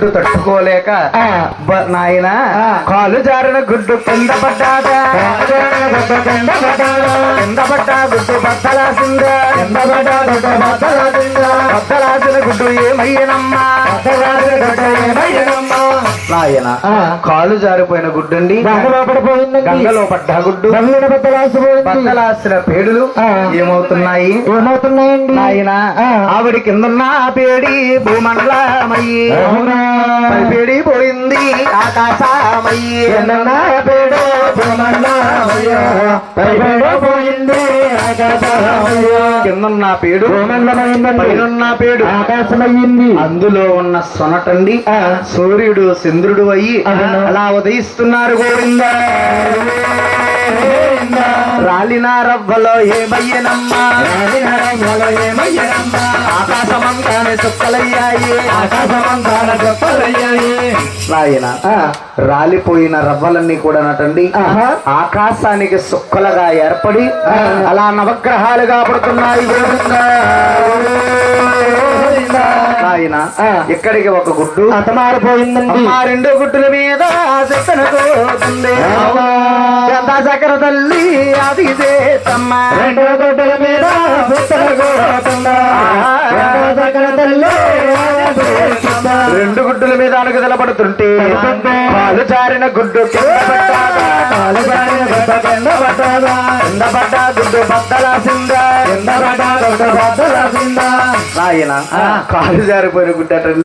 గుడ్డు తట్టుకోలేక నాయన కాలు జారిన గుడ్డు కింద పడ్డాదా, కింద పడ్డా గుడ్డు బద్దలాసిందా, బద్దలాసిన గుడ్డు ఏమయ్యనమ్మా, నాయన కాలు జారిపోయిన గుడ్డండి గంగలో పడ్డా గుడ్డు బద్దలాసిన పేడులు ఏమవుతున్నాయి, నాయన ఆవిడ కిందన్న పేడి భూమండలమయ్యి, పేడి పోయింది ఆకాశమయ్యి, పేడు కిందన్న పేడు పైనున్న పేడు ఆకాశమయ్యింది. అందులో ఉన్న సొనటండి సూర్యుడు చంద్రుడు అయ్యి అలా ఉదయిస్తున్నారు. గోవింద రాలిన రవ్వలో ఏమయ్యనమ్మా, ఆకాశమంతానే చుక్కలయ్యాయి, నాయన రాలిపోయిన రవ్వలన్నీ కూడా నటండి ఆకాశానికి సుక్కలుగా ఏర్పడి అలా నవగ్రహాలుగా పడుతున్నాయి. నాయన ఇక్కడికి ఒక గుడ్డు మారిపోయిందండి, ఆ రెండు గుడ్డుల మీద చెత్తనకోతుంది చక్ర తల్లి అది చేతమ్మ, రెండు గుడ్డుల మీద రెండు గుడ్డుల మీద అడుగు నిలబడుతుంటే కాలు జారిన గుడ్డు కింద పడ్డా గుడ్డు బద్దలాసిందా, నాయన కాలు జారిపోయిన గుడ్డ